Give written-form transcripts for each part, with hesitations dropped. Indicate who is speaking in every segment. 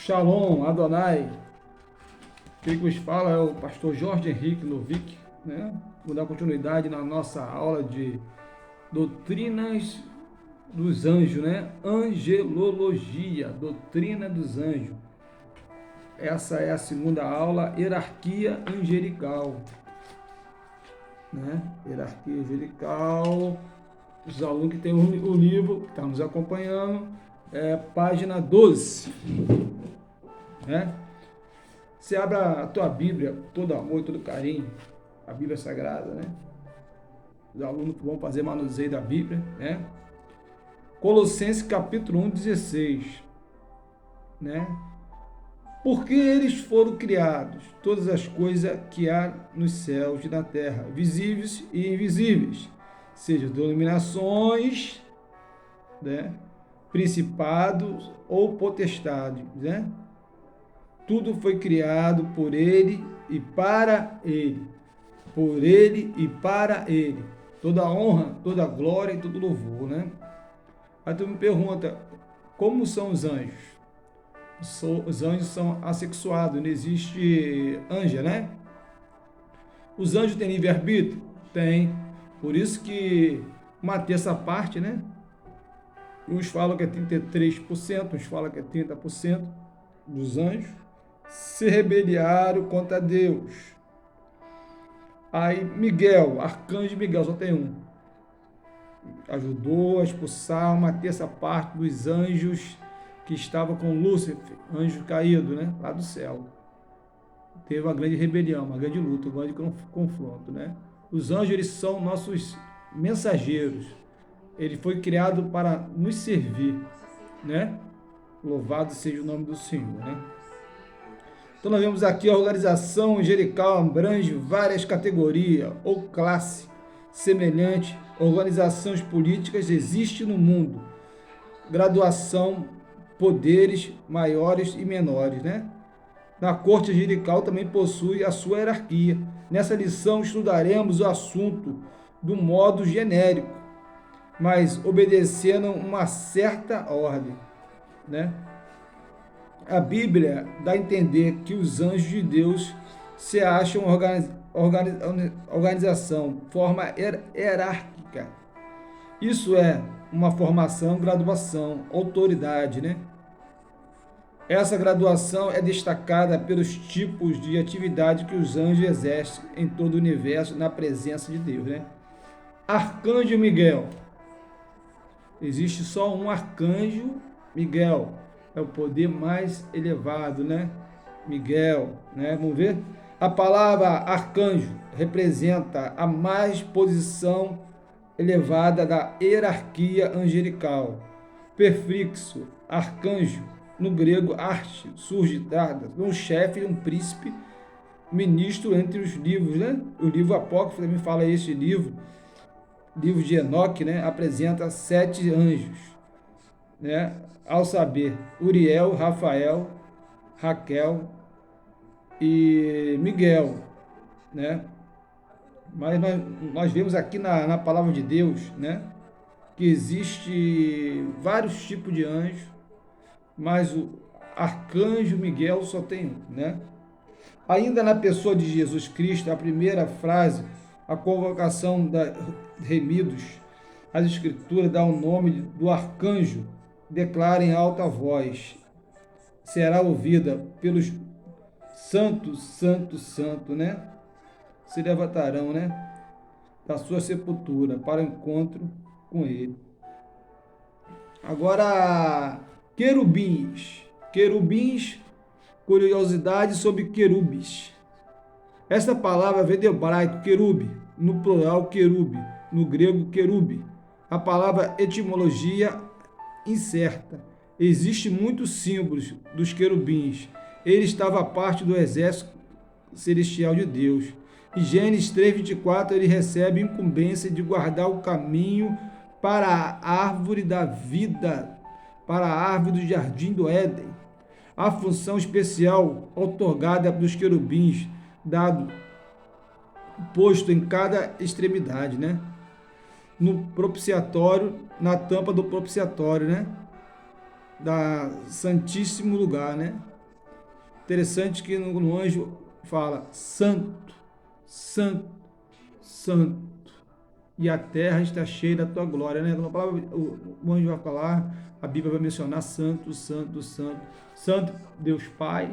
Speaker 1: Shalom, Adonai. Quem vos fala é o pastor Jorge Henrique Novick, né? Vou dar continuidade na nossa aula de doutrinas dos anjos, né? Angelologia, doutrina dos anjos. Essa é a segunda aula, hierarquia angelical, né? Hierarquia angelical. Os alunos que têm o livro, que estão nos acompanhando, página 12, né? Você abre a tua Bíblia, com todo amor e todo carinho, a Bíblia Sagrada, né? Os alunos que vão fazer manuseio da Bíblia, né? Colossenses capítulo 1, 16, né? Porque eles foram criados, todas as coisas que há nos céus e na terra, visíveis e invisíveis, seja dominações, né? Principados ou potestades, né? Tudo foi criado por ele e para ele. Por ele e para ele. Toda honra, toda glória e todo louvor, né? Aí tu me pergunta, como são os anjos? Os anjos são assexuados, não existe anja, né? Os anjos têm livre-arbítrio? Tem. Por isso que uma terça parte, né? Uns falam que é 33%, uns falam que é 30% dos anjos se rebeliaram contra Deus. Aí Miguel, arcanjo Miguel, só tem um. Ajudou a expulsar uma terça parte dos anjos que estavam com Lúcifer, anjo caído, né? Lá do céu. Teve uma grande rebelião, uma grande luta, um grande confronto, né? Os anjos, eles são nossos mensageiros. Ele foi criado para nos servir, né? Louvado seja o nome do Senhor, né? Então nós vemos aqui a organização angelical abrange várias categorias ou classe semelhante. Organizações políticas existem no mundo. Graduação, poderes maiores e menores, né? Na corte angelical também possui a sua hierarquia. Nessa lição estudaremos o assunto do modo genérico, mas obedecendo uma certa ordem, né? A Bíblia dá a entender que os anjos de Deus se acham organização, forma hierárquica. Isso é uma formação, graduação, autoridade, né? Essa graduação é destacada pelos tipos de atividade que os anjos exercem em todo o universo na presença de Deus, né? Arcanjo Miguel. Existe só um arcanjo Miguel. É o poder mais elevado, né? Miguel, né? Vamos ver? A palavra arcanjo representa a mais posição elevada da hierarquia angelical. Prefixo arcanjo, no grego arte, surge de um chefe, um príncipe, ministro entre os livros, né? O livro apócrifo também fala esse livro de Enoque, né? Apresenta 7 anjos, né? Ao saber, Uriel, Rafael, Raquel e Miguel, né? Mas nós vemos aqui na palavra de Deus, né? Que existe vários tipos de anjos, mas o arcanjo Miguel só tem um, né? Ainda na pessoa de Jesus Cristo, a primeira frase, a convocação da remidos, as escrituras dá o nome do arcanjo, declara em alta voz, será ouvida pelos santos, santo, santo, né? Se levantarão, né? Da sua sepultura para o encontro com ele. Agora, querubins. Querubins, curiosidade sobre querubes. Essa palavra vem do hebraico querube, no plural querube, no grego querube. A palavra etimologia incerta. Existem muitos símbolos dos querubins. Ele estava parte do exército celestial de Deus. Em Gênesis 3:24, ele recebe a incumbência de guardar o caminho para a árvore da vida, para a árvore do jardim do Éden. A função especial outorgada dos querubins, dado posto em cada extremidade, né? No propiciatório, na tampa do propiciatório, né? Da Santíssimo Lugar, né? Interessante que no anjo fala santo, santo, santo, e a terra está cheia da tua glória, né? Quando a palavra, o anjo vai falar, a Bíblia vai mencionar santo, santo, santo, santo Deus Pai,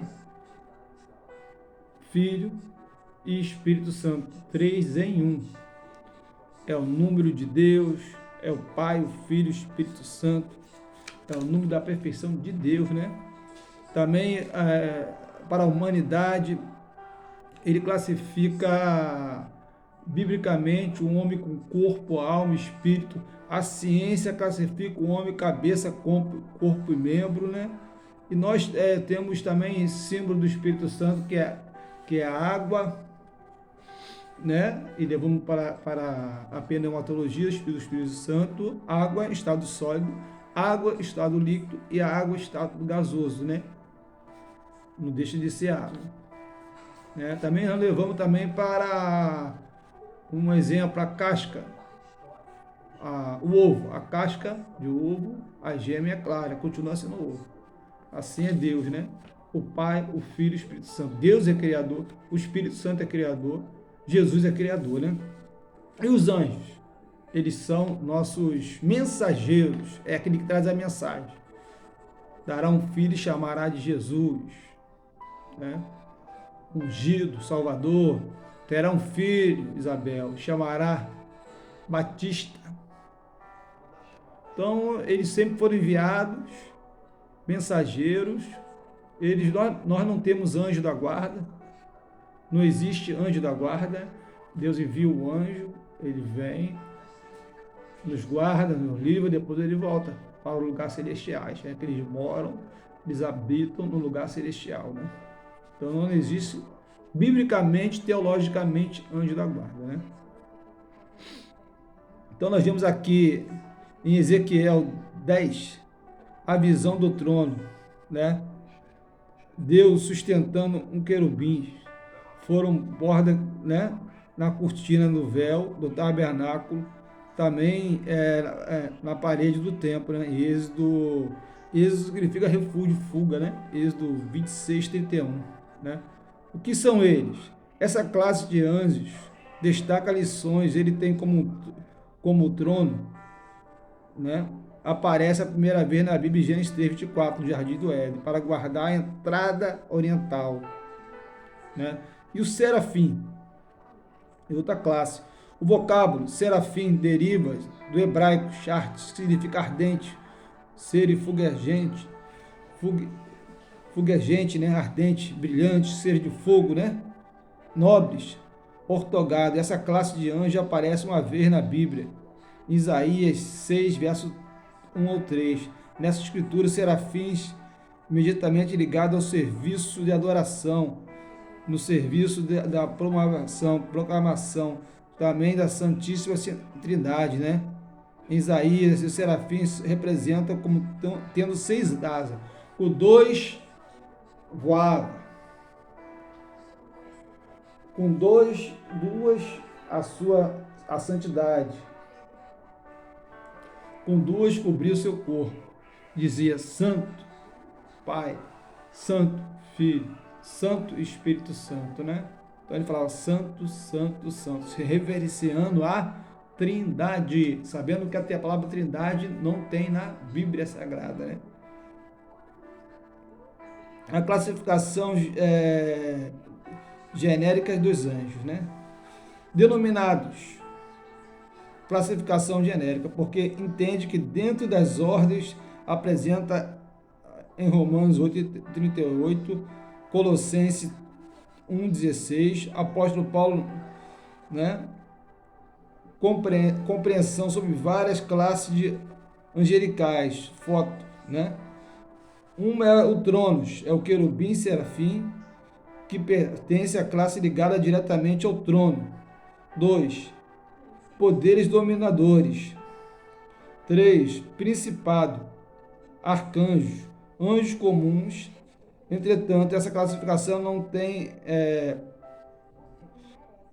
Speaker 1: Filho e Espírito Santo, 3 em 1. É o número de Deus, é o Pai, o Filho, o Espírito Santo, é o número da perfeição de Deus, né? Também, para a humanidade, ele classifica biblicamente o homem com corpo, alma, espírito. A ciência classifica o homem cabeça, corpo e membro, né? E nós temos também símbolo do Espírito Santo, que é a água, né? E levamos para a pneumatologia do Espírito Santo: água, estado sólido, água, estado líquido, e a água, estado gasoso, né? Não deixa de ser água, né? Também nós levamos também para um exemplo, a casca, o ovo, a casca de ovo, a gêmea é clara, continua sendo ovo. Assim é Deus, né? O Pai, o Filho e o Espírito Santo. Deus é criador, o Espírito Santo é criador, Jesus é criador, né? E os anjos? Eles são nossos mensageiros, é aquele que traz a mensagem. Dará um filho e chamará de Jesus, né? Ungido, Salvador. Terá um filho, Isabel, chamará Batista. Então, eles sempre foram enviados, mensageiros. Nós não temos anjo da guarda, não existe anjo da guarda. Deus envia o anjo, ele vem, nos guarda, nos livra, depois ele volta para o lugar celestiais, né? Que eles moram, eles habitam no lugar celestial, né? Então não existe, biblicamente, teologicamente, anjo da guarda, né? Então nós vemos aqui em Ezequiel 10 a visão do trono, né? Deus sustentando um querubim, foram borda, né, na cortina do véu do tabernáculo, também na parede do templo, né? Êxodo significa refúgio, fuga, né? Êxodo 26, 31, né? O que são eles? Essa classe de anjos destaca lições, ele tem como trono, né? Aparece a primeira vez na Bíblia, Gênesis 3:24, no Jardim do Éden, para guardar a entrada oriental, né? E o serafim, é outra classe. O vocábulo serafim deriva do hebraico chartes, que significa ardente, ser e fulgurante, fulgurante, né? Ardente, brilhante, ser de fogo, né? Nobres, ortogado. Essa classe de anjo aparece uma vez na Bíblia, em Isaías 6, verso 1 ou 3. Nessa escritura, serafins imediatamente ligados ao serviço de adoração, no serviço da proclamação também da Santíssima Trindade, né? Em Isaías, os serafins representam como tendo 6 asas. O 2 voava. Com duas a santidade. Com 2 cobriu seu corpo. Dizia Santo Pai, Santo Filho, Santo Espírito Santo, né? Então ele falava Santo, Santo, Santo, se reverenciando a Trindade, sabendo que até a palavra Trindade não tem na Bíblia Sagrada, né? A classificação genérica dos anjos, né? Denominados, classificação genérica, porque entende que dentro das ordens apresenta em Romanos 8:38, Colossenses 1:16, apóstolo Paulo, né? Compreensão sobre várias classes de angelicais, foto, né? Uma é o tronos, é o querubim serafim, que pertence à classe ligada diretamente ao trono. 2. Poderes dominadores. 3. Principado, arcanjos, anjos comuns. Entretanto, essa classificação não tem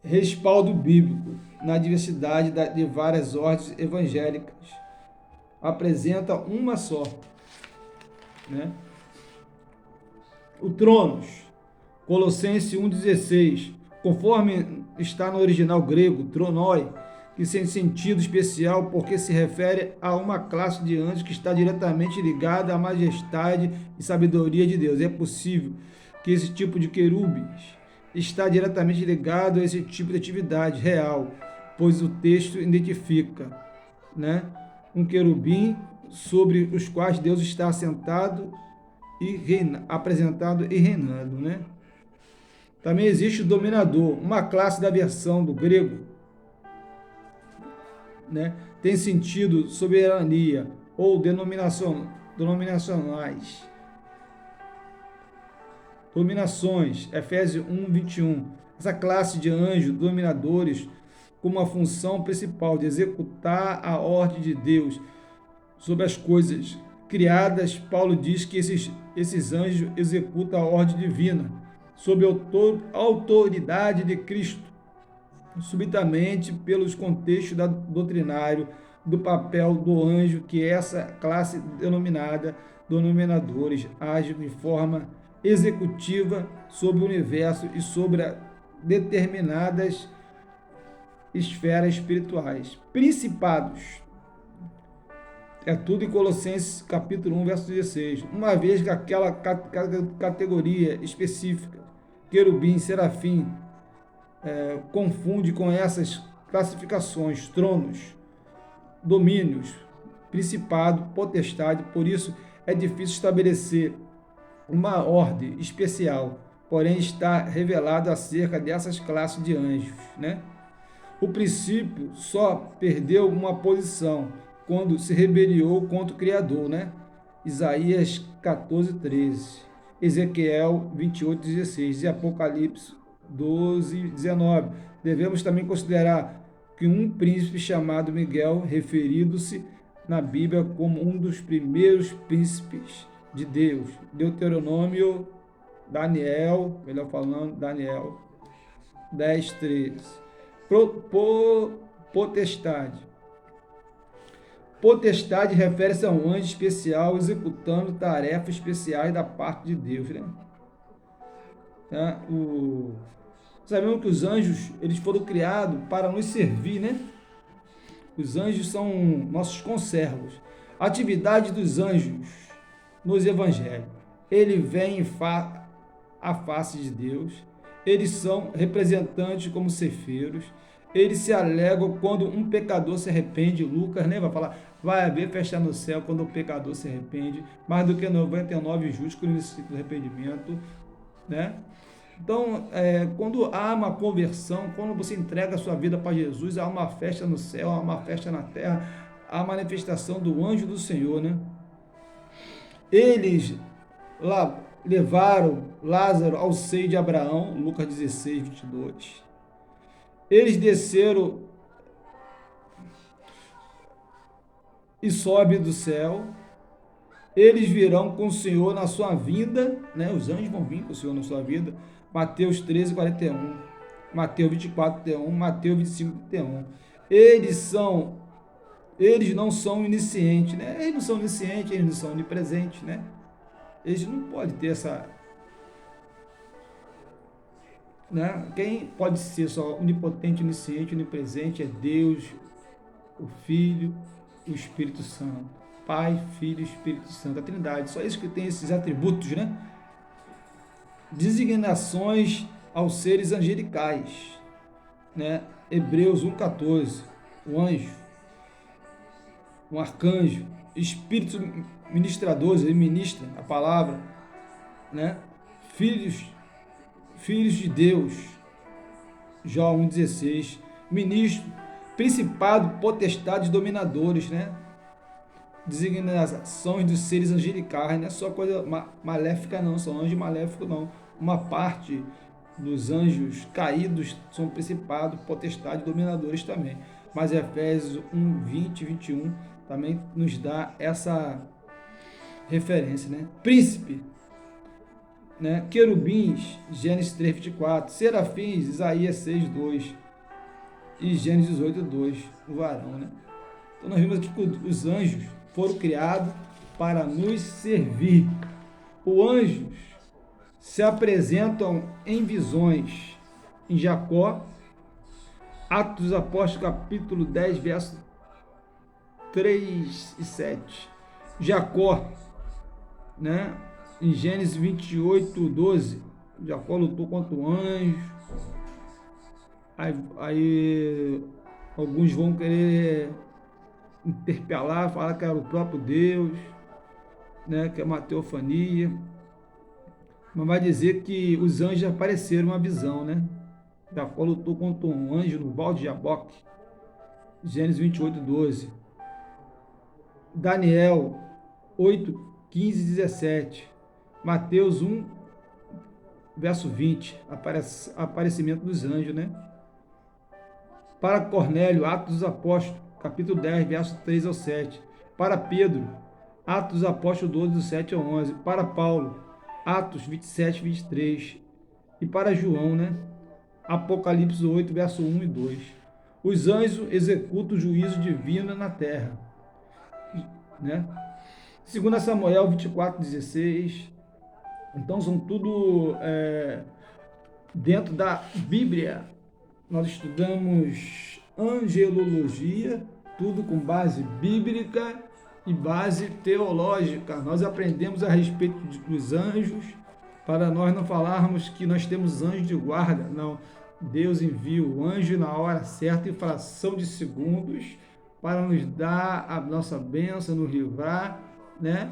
Speaker 1: respaldo bíblico na diversidade de várias ordens evangélicas. Apresenta uma só, né? O tronos, Colossenses 1,16, conforme está no original grego, tronoi, que tem sentido especial porque se refere a uma classe de anjos que está diretamente ligada à majestade e sabedoria de Deus. É possível que esse tipo de querubins está diretamente ligado a esse tipo de atividade real, pois o texto identifica, né, um querubim sobre os quais Deus está assentado e apresentado e reinando, né? Também existe o dominador, uma classe da versão do grego, né? Tem sentido soberania ou dominações, Efésios 1:21. Essa classe de anjos dominadores com uma função principal de executar a ordem de Deus sobre as coisas criadas. Paulo diz que esses anjos executam a ordem divina sob a autoridade de Cristo, subitamente pelos contextos doutrinário do papel do anjo, que essa classe denominada dominadores age de forma executiva sobre o universo e sobre determinadas esferas espirituais. Principados. É tudo em Colossenses capítulo 1, verso 16. Uma vez que aquela categoria específica, querubim, serafim, confunde com essas classificações, tronos, domínios, principado, potestade, por isso é difícil estabelecer uma ordem especial, porém está revelado acerca dessas classes de anjos, né? O princípio só perdeu uma posição quando se rebeliou contra o Criador, né? Isaías 14:13, Ezequiel 28:16 e Apocalipse 12:19. Devemos também considerar que um príncipe chamado Miguel, referido-se na Bíblia como um dos primeiros príncipes de Deus. Deuteronômio, Daniel 10:13. Potestade. Potestade refere-se a um anjo especial executando tarefas especiais da parte de Deus, né? Sabemos que os anjos, eles foram criados para nos servir, né? Os anjos são nossos conservos. A atividade dos anjos nos evangelhos. Ele vem à face de Deus. Eles são representantes como cefeiros. Eles se alegram quando um pecador se arrepende. Lucas, né, vai falar, vai haver festa no céu quando o pecador se arrepende, mais do que 99 justos que necessitam de arrependimento, né? Então, quando há uma conversão, quando você entrega a sua vida para Jesus, há uma festa no céu, há uma festa na terra, há a manifestação do anjo do Senhor, né? Eles lá levaram Lázaro ao seio de Abraão, Lucas 16:22. Eles desceram e sobem do céu. Eles virão com o Senhor na sua vinda, né? Os anjos vão vir com o Senhor na sua vida. Mateus 13:41, Mateus 24:31, Mateus 25:31. Eles não são oniscientes, né? Eles não são oniscientes, eles não são onipresentes, né? Eles não podem ter essa, né? Quem pode ser só onipotente, onisciente, onipresente é Deus, o Filho, o Espírito Santo. Pai, Filho e Espírito Santo, a Trindade. Só isso que tem esses atributos, né? Designações aos seres angelicais, né? Hebreus 1:14, o anjo, um arcanjo, espíritos ministradores, ele ministra a palavra, né? Filhos de Deus, Jó 1:16, ministro, principado, potestades, dominadores, né? Designações dos seres angelicais, não é só coisa maléfica não, são anjos maléficos não, uma parte dos anjos caídos são principados, potestades, dominadores também, mas Efésios 1:20-21 também nos dá essa referência, né? Príncipe, né? Querubins, Gênesis 3:24, serafins, Isaías 6:2 e Gênesis 8:2, o varão, né? Então nós vimos aqui que os anjos foram criados para nos servir. O anjo se apresentam em visões em Jacó, Atos dos Apóstolos, capítulo 10, versos 3 e 7. Jacó, né? Em Gênesis 28, 12, Jacó lutou contra o anjo. Aí alguns vão querer interpelar, falar que era o próprio Deus, né? Que é uma teofania. Mas vai dizer que os anjos apareceram uma visão, né? Jacó lutou contra um anjo no Val de Jaboque. Gênesis 28, 12. Daniel 8, 15 e 17. Mateus 1, verso 20. Aparecimento dos anjos, né? Para Cornélio, Atos dos Apóstolos, capítulo 10, verso 3 ao 7. Para Pedro, Atos dos Apóstolos 12, do 7 ao 11. Para Paulo, Atos 27, 23. E para João, né? Apocalipse 8, verso 1 e 2. Os anjos executam o juízo divino na terra, né? 2 Samuel 24, 16. Então são tudo dentro da Bíblia. Nós estudamos angelologia, tudo com base bíblica e base teológica. Nós aprendemos a respeito dos anjos, para nós não falarmos que nós temos anjos de guarda, não. Deus envia o anjo na hora certa, em fração de segundos, para nos dar a nossa bênção, nos livrar, né?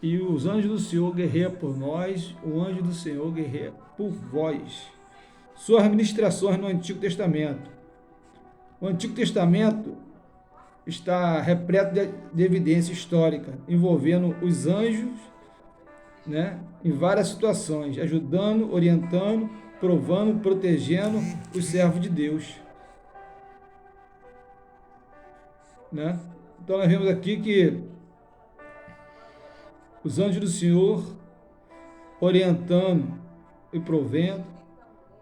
Speaker 1: E os anjos do Senhor guerreiam por nós, o anjo do Senhor guerreia por vós. Suas ministrações no Antigo Testamento. O Antigo Testamento está repleto de evidência histórica, envolvendo os anjos, né, em várias situações, ajudando, orientando, provando, protegendo os servos de Deus. Né? Então nós vemos aqui que os anjos do Senhor orientando e provendo,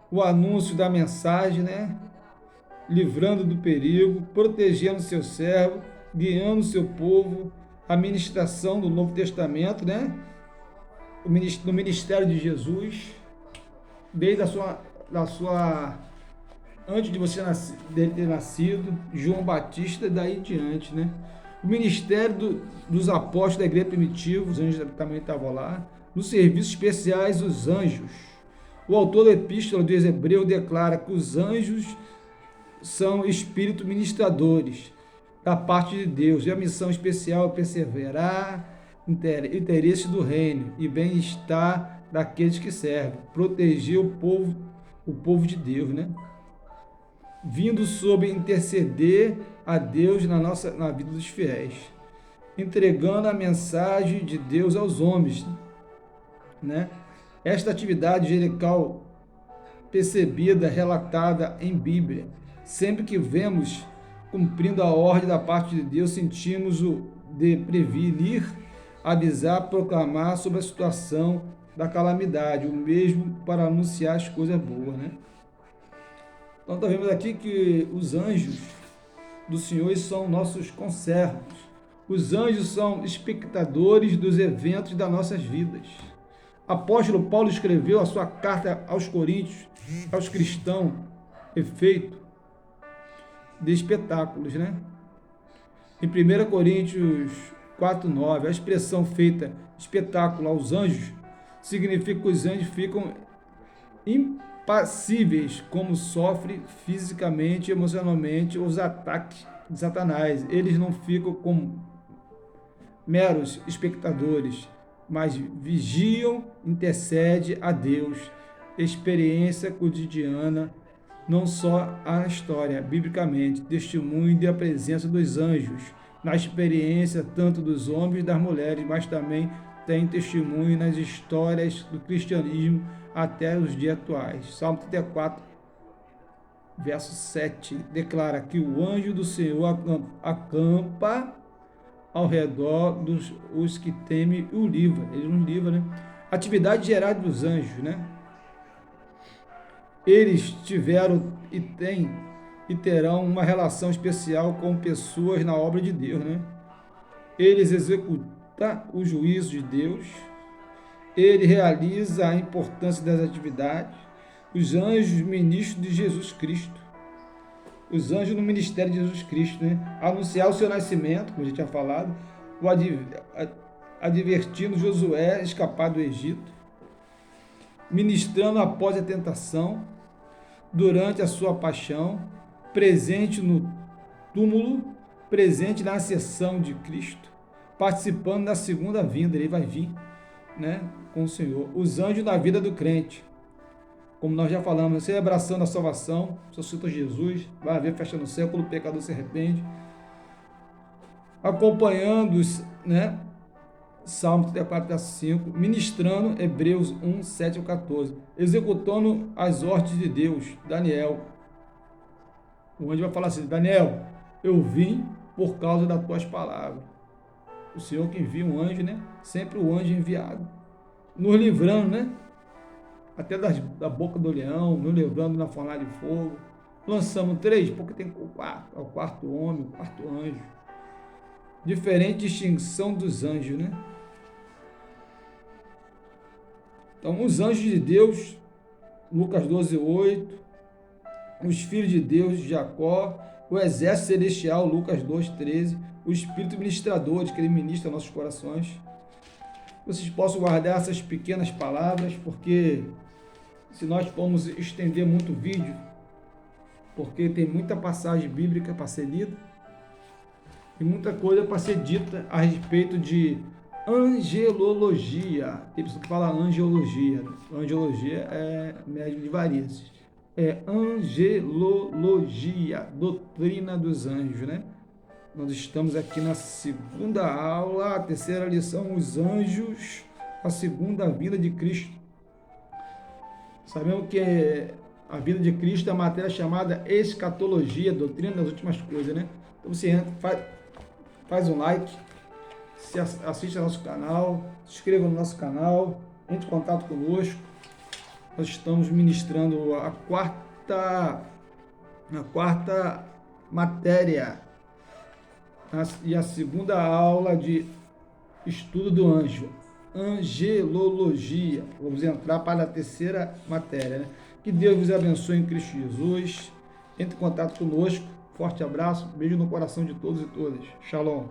Speaker 1: o anúncio da mensagem, né? Livrando do perigo, protegendo seu servo, guiando seu povo, a ministração do Novo Testamento, né? No ministério de Jesus, desde da sua antes de você dele ter nascido, João Batista, daí em diante, né? O ministério dos apóstolos da igreja primitiva, os anjos também estavam lá, nos serviços especiais, os anjos. O autor da epístola dos Hebreus declara que os anjos são espíritos ministradores da parte de Deus, e a missão especial é perseverar interesse do reino e bem-estar daqueles que servem, proteger o povo de Deus, né? Vindo sobre interceder a Deus na vida dos fiéis, entregando a mensagem de Deus aos homens, né? Esta atividade angelical percebida, relatada em Bíblia, sempre que vemos cumprindo a ordem da parte de Deus, sentimos o de prevenir, avisar, proclamar sobre a situação da calamidade, o mesmo para anunciar as coisas boas, né? Então, nós vemos aqui que os anjos do Senhor são nossos conservos. Os anjos são espectadores dos eventos das nossas vidas. Apóstolo Paulo escreveu a sua carta aos Coríntios, aos cristãos, efeito de espetáculos, né? Em 1 Coríntios 4:9, a expressão feita espetáculo aos anjos significa que os anjos ficam impassíveis, como sofrem fisicamente e emocionalmente os ataques de Satanás. Eles não ficam como meros espectadores, mas vigiam, intercedem a Deus. Experiência cotidiana, não só a história, biblicamente, testemunho da presença dos anjos, na experiência tanto dos homens e das mulheres, mas também tem testemunho nas histórias do cristianismo até os dias atuais. Salmo 34, verso 7, declara que o anjo do Senhor acampa ao redor dos os que temem o livra. Ele nos livra, né? Atividade geral dos anjos, né? Eles tiveram e têm e terão uma relação especial com pessoas na obra de Deus, né? Eles executam o juízo de Deus, ele realiza a importância das atividades. Os anjos ministros de Jesus Cristo. Os anjos no ministério de Jesus Cristo, né? Anunciar o seu nascimento, como a gente tinha falado, advertindo Josué escapar do Egito, ministrando após a tentação, durante a sua paixão, presente no túmulo, presente na ascensão de Cristo, participando da segunda vinda, ele vai vir, né, com o Senhor. Os anjos na vida do crente, como nós já falamos, a celebração da salvação, ressuscita Jesus, vai haver festa no céu, quando o pecador se arrepende, acompanhando, né, Salmo 34, verso 5, ministrando Hebreus 1, 7 ao 14, executando as ordens de Deus, Daniel. O anjo vai falar assim: Daniel, eu vim por causa das tuas palavras. O Senhor que envia um anjo, né? Sempre o anjo enviado, nos livrando, né? Até da boca do leão, nos livrando na fornalha de fogo. Lançamos 3, porque tem o quarto homem, o quarto anjo. Diferente distinção dos anjos, né? Então, os anjos de Deus, Lucas 12, 8, os filhos de Deus, Jacó, o exército celestial, Lucas 2, 13, o espírito ministrador, que ele ministra nossos corações. Vocês possam guardar essas pequenas palavras, porque se nós formos estender muito o vídeo, porque tem muita passagem bíblica para ser lida, e muita coisa para ser dita a respeito de angelologia. Tem pessoa que fala angiologia. Angiologia é médium de varizes. É angelologia, doutrina dos anjos, né? Nós estamos aqui na segunda aula, a terceira lição, os anjos, a segunda vinda de Cristo. Sabemos que a vinda de Cristo é a matéria chamada escatologia, doutrina das últimas coisas, né? Então você entra, faz um like, assiste ao nosso canal, se inscreva no nosso canal, entre em contato conosco. Nós estamos ministrando a quarta matéria e a segunda aula de estudo do anjo, angelologia. Vamos entrar para a terceira matéria, né? Que Deus vos abençoe em Cristo Jesus. Entre em contato conosco. Forte abraço, beijo no coração de todos e todas. Shalom.